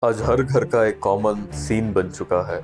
आज हर घर का एक कॉमन सीन बन चुका है।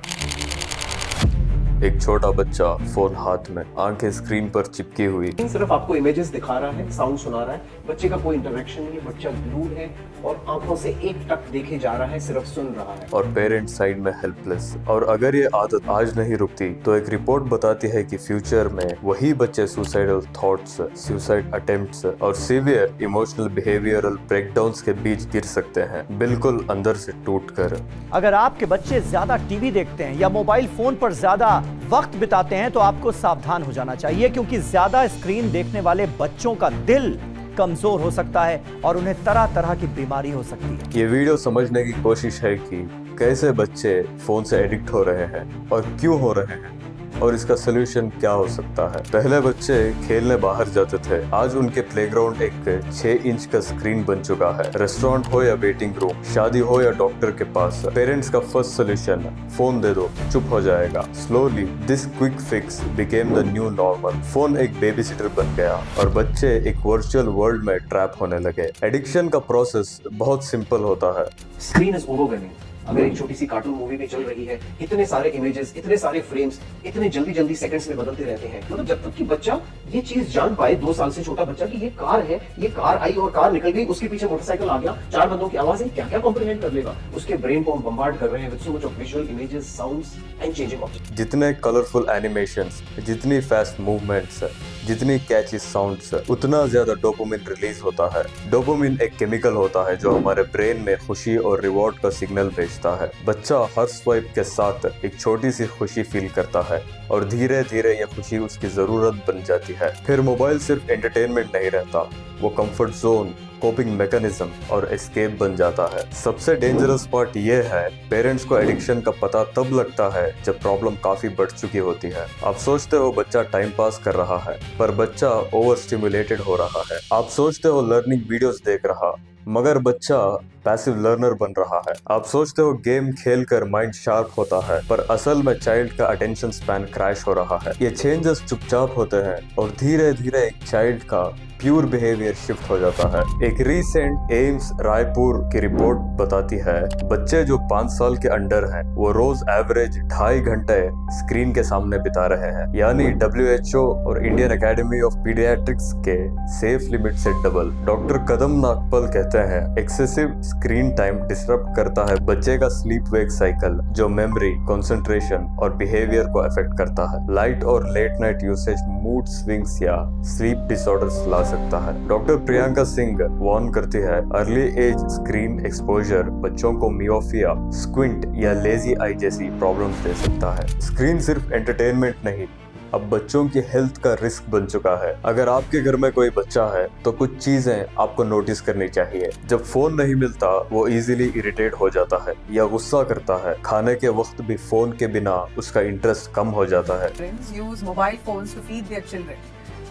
एक छोटा बच्चा फोन हाथ में, आंखें स्क्रीन पर चिपकी हुई। सिर्फ आपको इमेजेस दिखा रहा है, साउंड सुना रहा है, बच्चे का कोई इंटरेक्शन नहीं है, बच्चा ग्लूड है और आंखों से एक टक देखे जा रहा है, सिर्फ सुन रहा है। और पेरेंट्स साइड में हेल्पलेस। और अगर ये आदत आज नहीं रुकती तो एक रिपोर्ट बताती है कि फ्यूचर में वही बच्चे सुसाइडल थॉट्स, सुसाइड अटेम्प्ट्स और सीवियर इमोशनल बिहेवियरल ब्रेकडाउन्स के बीच गिर सकते हैं, बिल्कुल अंदर से टूटकर। अगर आपके बच्चे ज्यादा टीवी देखते हैं या मोबाइल फोन पर ज्यादा वक्त बिताते हैं तो आपको सावधान हो जाना चाहिए, क्योंकि ज्यादा स्क्रीन देखने वाले बच्चों का दिल कमजोर हो सकता है और उन्हें तरह तरह की बीमारी हो सकती है। ये वीडियो समझने की कोशिश है कि कैसे बच्चे फोन से एडिक्ट हो रहे हैं और क्यों हो रहे हैं और इसका सोल्यूशन क्या हो सकता है। पहले बच्चे खेलने बाहर जाते थे, आज उनके प्लेग्राउंड एक 6 इंच का स्क्रीन बन चुका है। रेस्टोरेंट हो या वेटिंग रूम, शादी हो या डॉक्टर के पास, पेरेंट्स का फर्स्ट सोल्यूशन फोन दे दो, चुप हो जाएगा। Slowly this quick fix became the new normal. Phone एक बेबी सिटर बन गया और बच्चे एक वर्चुअल वर्ल्ड में ट्रैप होने लगे। एडिक्शन का प्रोसेस बहुत सिंपल होता है। Screen is overwhelming. अगर एक छोटी सी कार्टून मूवी भी चल रही है, इतने सारे इमेजेस, इतने सारे फ्रेम्स, इतने जल्दी जल्दी सेकंड्स में बदलते रहते हैं। मतलब जब तक कि बच्चा ये चीज जान पाए, 2 साल से छोटा बच्चा, कि ये कार है, ये कार आई और कार निकल गई, उसके पीछे मोटरसाइकिल आ गया, 4 बंदों की आवाज है, क्या क्या कॉम्प्रिहेंड कर लेगा। उसके ब्रेन को हम बम्बार्ड कर रहे हैं with so much of visual images, sounds and changing objects. जितने कलरफुल एनिमेशंस, जितनी फास्ट मूवमेंट्स, जितनी कैची साउंड्स, उतना ज्यादा डोपामिन रिलीज होता है। डोपामिन एक केमिकल होता है जो हमारे ब्रेन में खुशी और रिवॉर्ड का सिग्नल भेजता है। बच्चा हर स्वाइप के साथ एक छोटी सी खुशी फील करता है और धीरे धीरे यह खुशी उसकी जरूरत बन जाती है। फिर मोबाइल सिर्फ एंटरटेनमेंट नहीं रहता, वो कंफर्ट जोन, कोपिंग मैकेनिज्म और एस्केप बन जाता है। सबसे डेंजरस पार्ट ये है, पेरेंट्स को एडिक्शन का पता तब लगता है जब प्रॉब्लम काफी बढ़ चुकी होती है। आप सोचते हो बच्चा टाइम पास कर रहा है, पर बच्चा ओवर स्टिमुलेटेड हो रहा है। आप सोचते हो लर्निंग वीडियोस देख रहा, मगर बच्चा पैसिव लर्नर बन रहा है। आप सोचते हो गेम खेलकर माइंड शार्प होता है, पर असल में चाइल्ड का अटेंशन स्पैन क्रैश हो रहा है। ये चेंजेस चुपचाप होते हैं और धीरे धीरे एक चाइल्ड का प्योर बिहेवियर शिफ्ट हो जाता है। एक रीसेंट एम्स रायपुर की रिपोर्ट बताती है, बच्चे जो 5 साल के अंडर हैं, वो रोज एवरेज 2.5 घंटे स्क्रीन के सामने बिता रहे हैं, यानी WHO और इंडियन एकेडमी ऑफ पीडियाट्रिक्स के सेफ लिमिट से डबल। डॉक्टर कदम नागपल कहते हैं, एक्सेसिव स्क्रीन टाइम डिस्टर्ब करता है बच्चे का स्लीप वेक साइकिल, जो मेमोरी, कंसंट्रेशन और बिहेवियर को अफेक्ट करता है। लाइट और late night usage mood swings या स्लीप डिसऑर्डर्स ला सकता है। डॉक्टर प्रियंका सिंह वार्न करती है, अर्ली एज स्क्रीन एक्सपोजर बच्चों को मियोपिया, स्क्विंट या लेजी आई जैसी प्रॉब्लम्स दे सकता है। स्क्रीन सिर्फ एंटरटेनमेंट नहीं, अब बच्चों की हेल्थ का रिस्क बन चुका है। अगर आपके घर में कोई बच्चा है तो कुछ चीजें आपको नोटिस करनी चाहिए। जब फोन नहीं मिलता, वो इजीली इरिटेट हो जाता है या गुस्सा करता है। खाने के वक्त भी फोन के बिना उसका इंटरेस्ट कम हो जाता है। Parents use mobile phones to feed their children,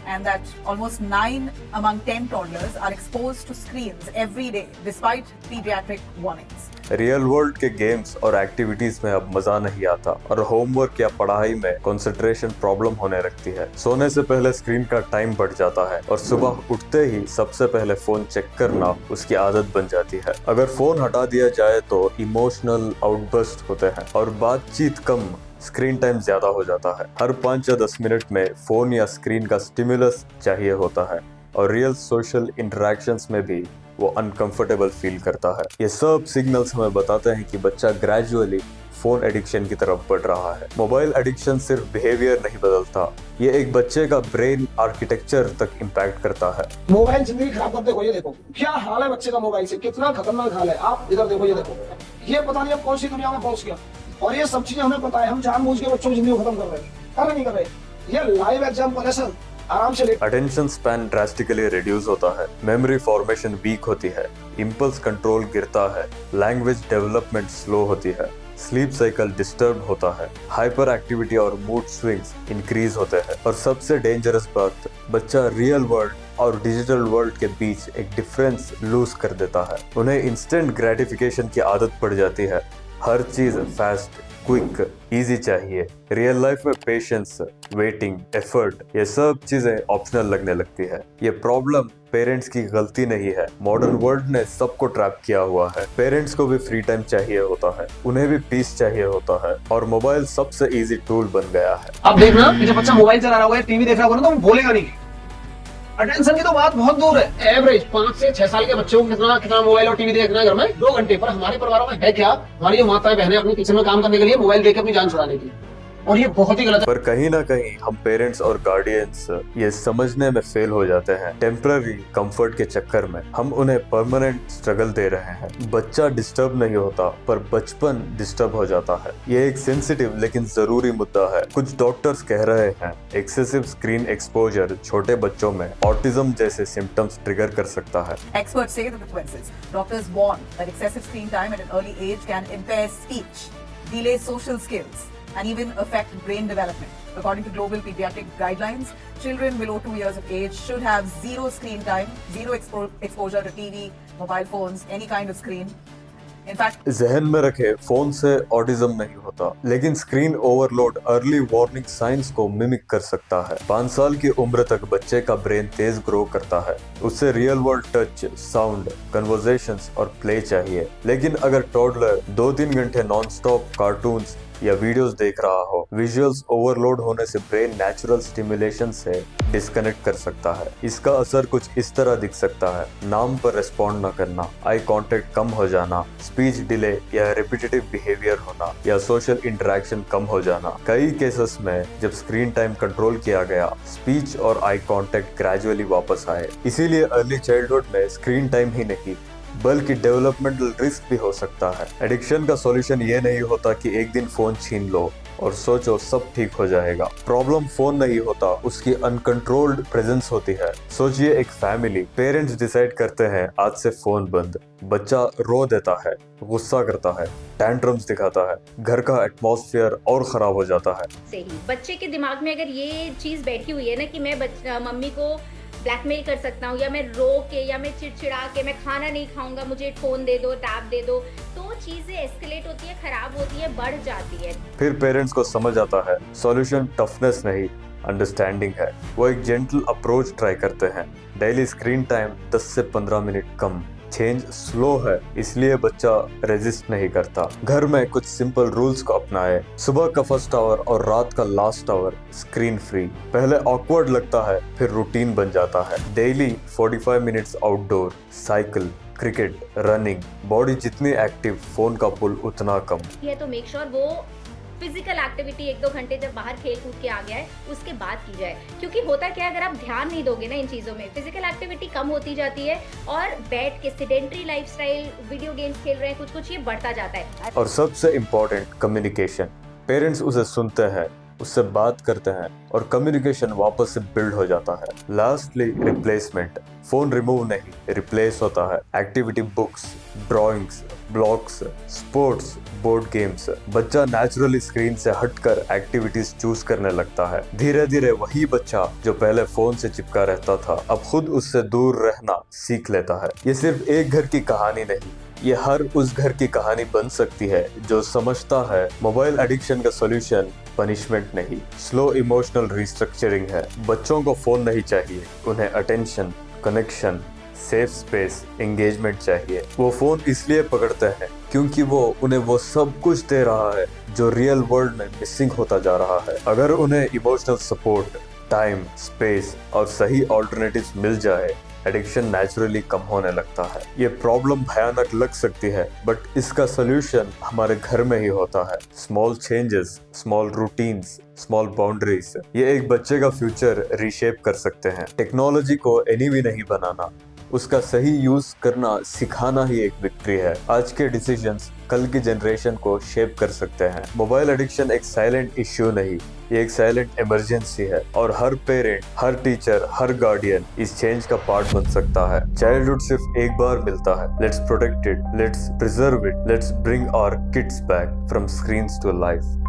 and that almost 9 among 10 toddlers are exposed to screens every day despite pediatric warnings. Real world के गेम्स और एक्टिविटीज में अब मजा नहीं आता और होमवर्क या पढ़ाई में कंसंट्रेशन प्रॉब्लम होने लगती है। सोने से पहले स्क्रीन का टाइम बढ़ जाता है और सुबह उठते ही सबसे पहले फोन चेक करना उसकी आदत बन जाती है। अगर फोन हटा दिया जाए तो इमोशनल आउटबर्स्ट होते हैं और बातचीत कम, स्क्रीन टाइम ज्यादा हो जाता है। हर 5 या 10 मिनट में फोन या स्क्रीन का स्टिमुलस चाहिए होता है और रियल सोशल इंटरेक्शंस में भी वो अनकंफर्टेबल फील करता है। ये सब सिग्नल्स हमें बताते हैं कि बच्चा ग्रेजुअली फोन एडिक्शन की तरफ बढ़ रहा है। मोबाइल एडिक्शन सिर्फ बिहेवियर नहीं बदलता, ये एक बच्चे का ब्रेन आर्किटेक्चर तक इम्पैक्ट करता है। मोबाइल जिंदगी खराब कर देखो, ये देखो क्या हाल है बच्चे का मोबाइल से, कितना खतरनाक हाल है। आप इधर देखो, ये देखो, ये पता नहीं अब कौन सी दुनिया में पहुंच गया। और ये सब चीजें हमें पता है, हम जानबूझ के बच्चों की जिंदगी खत्म कर रहे हैं, कर नहीं कर रहे। ये लाइव एग्जाम्पल है सर, आराम से ले। अटेंशन स्पैन ड्रास्टिकली रिड्यूस होता है, मेमोरी फॉर्मेशन वीक होती है, इम्पल्स कंट्रोल गिरता है, लैंग्वेज डेवलपमेंट स्लो होती है, स्लीप साइकिल डिस्टर्ब होता है, हाइपर एक्टिविटी और मूड स्विंग्स इंक्रीज होते हैं। और सबसे डेंजरस बात, बच्चा रियल वर्ल्ड और डिजिटल वर्ल्ड के बीच एक डिफरेंस लूज कर देता है। उन्हें इंस्टेंट ग्रेटिफिकेशन की आदत पड़ जाती है, हर चीज फास्ट, क्विक, इजी चाहिए। रियल लाइफ में पेशेंस, वेटिंग, एफर्ट, ये सब चीजें ऑप्शनल लगने लगती है। ये प्रॉब्लम पेरेंट्स की गलती नहीं है, मॉडर्न वर्ल्ड ने सबको ट्रैप किया हुआ है। पेरेंट्स को भी फ्री टाइम चाहिए होता है, उन्हें भी पीस चाहिए होता है, और मोबाइल सबसे इजी टूल बन गया है। अब देखना कि जब बच्चा मोबाइल चला रहा होगा, टीवी देख रहा होगा ना, तो वो बोलेगा नहीं। अटेंशन की तो बात बहुत दूर है। एवरेज 5 से 6 साल के बच्चों को कितना कितना मोबाइल और टीवी देखना है घर में 2 घंटे। पर हमारे परिवारों में है क्या, हमारी जो माताएं बहनें अपनी किचन में काम करने के लिए मोबाइल देकर अपनी जान छुड़ा लेती है, और ये बहुत ही गलत है। पर कहीं ना कहीं हम पेरेंट्स और गार्डियंस ये समझने में फेल हो जाते हैं। टेम्पररी कंफर्ट के चक्कर में हम उन्हें परमानेंट स्ट्रगल दे रहे हैं। बच्चा डिस्टर्ब नहीं होता, पर बचपन डिस्टर्ब हो जाता है। ये एक सेंसिटिव लेकिन जरूरी मुद्दा है। कुछ डॉक्टर्स कह रहे हैं एक्सेसिव स्क्रीन एक्सपोजर छोटे बच्चों में ऑटिज्म जैसे सिम्टम्स ट्रिगर कर सकता है। Experts say the consequences. Doctors warn that excessive screen time at an early age can impair speech, delay social skills, and even affect brain development. According to global pediatric guidelines, children below 2 years of age should have zero screen time, zero exposure to TV, mobile phones, any kind of screen. In fact, जहन में रखे, phone से autism नहीं होता, लेकिन screen overload early warning science को mimic कर सकता है। 5 साल की उम्र तक बच्चे का ब्रेन तेज ग्रो करता है। उससे real world touch, sound, conversations और प्ले चाहिए। लेकिन अगर टॉडलर 2-3 घंटे नॉन स्टॉप कार्टून्स या वीडियोस देख रहा हो, विजुअल्स ओवरलोड होने से ब्रेन नेचुरल स्टिमुलेशन से डिस्कनेक्ट कर सकता है। इसका असर कुछ इस तरह दिख सकता है: नाम पर रिस्पॉन्ड न करना, आई कांटेक्ट कम हो जाना, स्पीच डिले या रिपीटेटिव बिहेवियर होना, या सोशल इंटरेक्शन कम हो जाना। कई केसेस में जब स्क्रीन टाइम कंट्रोल किया गया, स्पीच और आई कांटेक्ट ग्रेजुअली वापस आए। इसीलिए अर्ली चाइल्डहुड में स्क्रीन टाइम ही नहीं बल्कि डेवलपमेंटल रिस्क भी हो सकता है। एडिक्शन का सॉल्यूशन ये नहीं होता कि एक दिन फोन छीन लो और सोचो सब ठीक हो जाएगा। प्रॉब्लम फोन नहीं होता, उसकी अनकंट्रोल्ड प्रेजेंस होती है। सोचिए एक फैमिली, पेरेंट्स डिसाइड करते हैं आज से फोन बंद, बच्चा रो देता है, गुस्सा करता है, टैंट्रम्स दिखाता है, घर का एटमॉस्फेयर और खराब हो जाता है। सही, बच्चे के दिमाग में अगर ये चीज बैठी हुई है ना कि मैं मम्मी को ब्लैकमेल कर सकता हूँ, या मैं रो के या मैं चिड़चिड़ा के मैं खाना नहीं खाऊंगा, मुझे फोन दे दो, टैब दे दो, तो चीजें एस्केलेट होती है, खराब होती है, बढ़ जाती है। फिर पेरेंट्स को समझ आता है सॉल्यूशन टफनेस नहीं, अंडरस्टैंडिंग है। वो एक जेंटल अप्रोच ट्राई करते हैं। डेली स्क्रीन टाइम 10 से 15 मिनट कम। चेंज स्लो है, इसलिए बच्चा रेजिस्ट नहीं करता। घर में कुछ सिंपल रूल्स को अपनाए। सुबह का फर्स्ट आवर और रात का लास्ट आवर स्क्रीन फ्री। पहले ऑकवर्ड लगता है, फिर रूटीन बन जाता है। Daily 45 minutes outdoor, cycle, cricket, running. Body जितनी एक्टिव, फोन का पुल उतना कम। ये तो मेक श्योर वो फिजिकल एक्टिविटी 1-2 घंटे जब बाहर खेल कूद के आ गया है उसके बाद की जाए, क्योंकि होता क्या है, अगर आप ध्यान नहीं दोगे ना इन चीज़ों में, फिजिकल एक्टिविटी कम होती जाती है और बैठ के सेडेंटरी लाइफस्टाइल, वीडियो गेम्स खेल रहे हैं कुछ ये बढ़ता जाता है। और सबसे इम्पोर्टेंट, कम्युनिकेशन। पेरेंट्स उसे सुनते हैं, उससे बात करते हैं और कम्युनिकेशन वापस से बिल्ड हो जाता है। Lastly replacement. फोन रिमूव नहीं, रिप्लेस होता है। Activity, books, drawings, blogs, sports, board games. बच्चा नेचुरली स्क्रीन से हटकर एक्टिविटीज चूज करने लगता है। धीरे धीरे वही बच्चा जो पहले फोन से चिपका रहता था, अब खुद उससे दूर रहना सीख लेता है। ये सिर्फ एक घर की कहानी नहीं, ये हर उस घर की कहानी बन सकती है जो समझता है मोबाइल एडिक्शन का सॉल्यूशन पनिशमेंट नहीं, स्लो इमोशनल रिस्ट्रक्चरिंग है। बच्चों को फोन नहीं चाहिए, उन्हें attention, connection, safe space, engagement चाहिए। वो फोन इसलिए पकड़ते हैं क्योंकि वो उन्हें वो सब कुछ दे रहा है जो रियल वर्ल्ड में मिसिंग होता जा रहा है। अगर उन्हें इमोशनल सपोर्ट, टाइम, स्पेस और सही ऑल्टरनेटिव्स मिल जाए, एडिक्शन नेचुरली कम होने लगता है। ये प्रॉब्लम भयानक लग सकती है, बट इसका सोल्यूशन हमारे घर में ही होता है। Small changes, small routines, small boundaries, ये एक बच्चे का फ्यूचर रीशेप कर सकते हैं। टेक्नोलॉजी को एनीवी नहीं बनाना, उसका सही यूज करना सिखाना ही एक विक्ट्री है। आज के डिसीजंस कल की जनरेशन को शेप कर सकते हैं। मोबाइल एडिक्शन एक साइलेंट इश्यू नहीं, ये एक साइलेंट इमरजेंसी है और हर पेरेंट, हर टीचर, हर गार्डियन इस चेंज का पार्ट बन सकता है। चाइल्डहुड सिर्फ एक बार मिलता है। Let's protect it, let's preserve it, let's bring our kids back from screens to life.